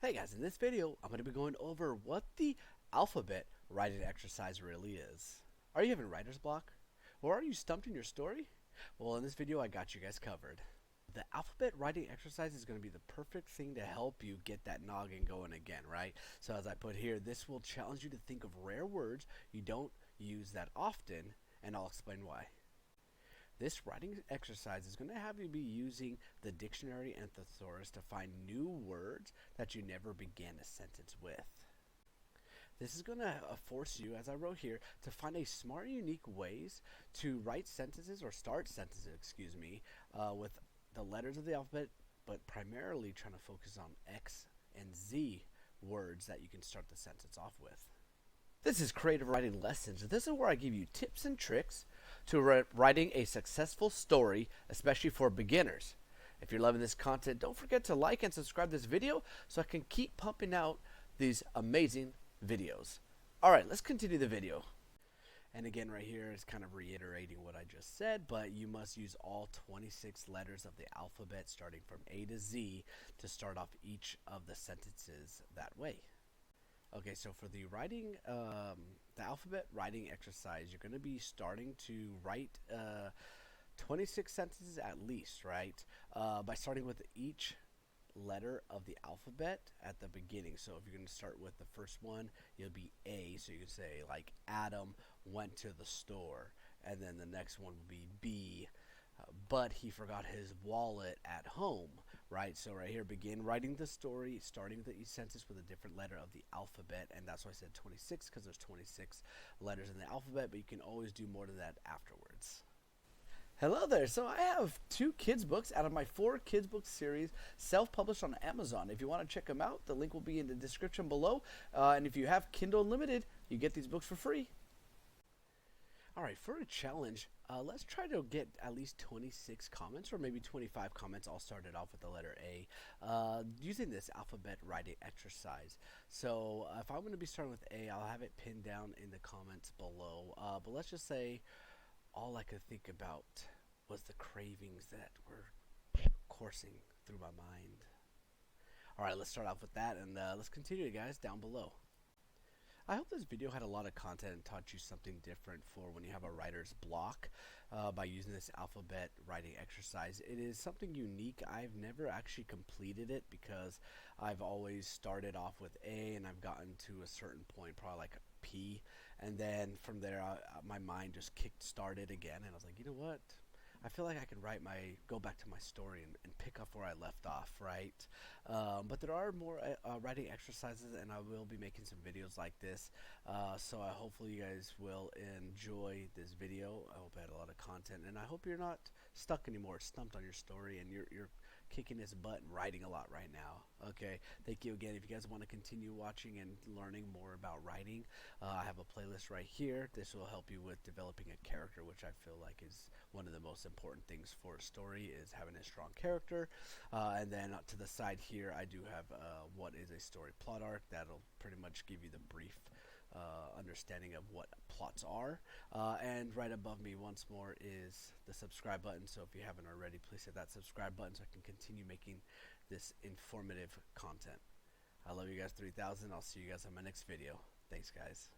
Hey guys, in this video, I'm going to be going over what the alphabet writing exercise really is. Are you having writer's block? Or are you stumped in your story? Well, in this video, I got you guys covered. The alphabet writing exercise is going to be the perfect thing to help you get that noggin going again, right? So as I put here, this will challenge you to think of rare words you don't use that often, and I'll explain why. This writing exercise is going to have you be using the dictionary and thesaurus to find new words that you never began a sentence with. This is going to force you, as I wrote here, to find a smart, unique ways to write sentences or start sentences, with the letters of the alphabet, but primarily trying to focus on X and Z words that you can start the sentence off with. This is Creative Writing Lessons. This is where I give you tips and tricks to writing a successful story, especially for beginners. If you're loving this content, don't forget to like and subscribe to this video so I can keep pumping out these amazing videos. Alright, let's continue the video. And again, right here is kind of reiterating what I just said, but you must use all 26 letters of the alphabet starting from A to Z to start off each of the sentences that way. Okay, so for the writing, the alphabet writing exercise, you're going to be starting to write 26 sentences at least, right? By starting with each letter of the alphabet at the beginning. So if you're going to start with the first one, it'll be A. So you can say like Adam went to the store, and then the next one will be B. But he forgot his wallet at home, right? So right here, begin writing the story, starting with each sentence with a different letter of the alphabet, and that's why I said 26, because there's 26 letters in the alphabet, but you can always do more than that afterwards. Hello there. So I have 2 kids books out of my 4 kids book series, self-published on Amazon. If you want to check them out, the link will be in the description below, and if you have Kindle Unlimited, you get these books for free. Alright, for a challenge, let's try to get at least 26 comments or maybe 25 comments. I'll start it off with the letter A using this alphabet writing exercise. So if I'm going to be starting with A, I'll have it pinned down in the comments below. But let's just say all I could think about was the cravings that were coursing through my mind. Alright, let's start off with that, and let's continue, guys, down below. I hope this video had a lot of content and taught you something different for when you have a writer's block by using this alphabet writing exercise. It is something unique. I've never actually completed it because I've always started off with A and I've gotten to a certain point, probably like P, and then from there my mind just started again, and I was like, you know what? I feel like I could go back to my story and pick up where I left off, right? But there are more writing exercises, and I will be making some videos like this. So hopefully you guys will enjoy this video. I hope I had a lot of content, and I hope you're not stuck anymore, stumped on your story, and you're kicking this butt and writing a lot right now. Okay, thank you again. If you guys want to continue watching and learning more about writing, I have a playlist right here. This will help you with developing a character, which I feel like is one of the most important things for a story, is having a strong character. And then to the side here, I do have what is a story plot arc. That'll pretty much give you the brief understanding of what plots are. And right above me once more is the subscribe button. So if you haven't already, please hit that subscribe button so I can continue making this informative content. I love you guys 3000. I'll see you guys on my next video. Thanks, guys.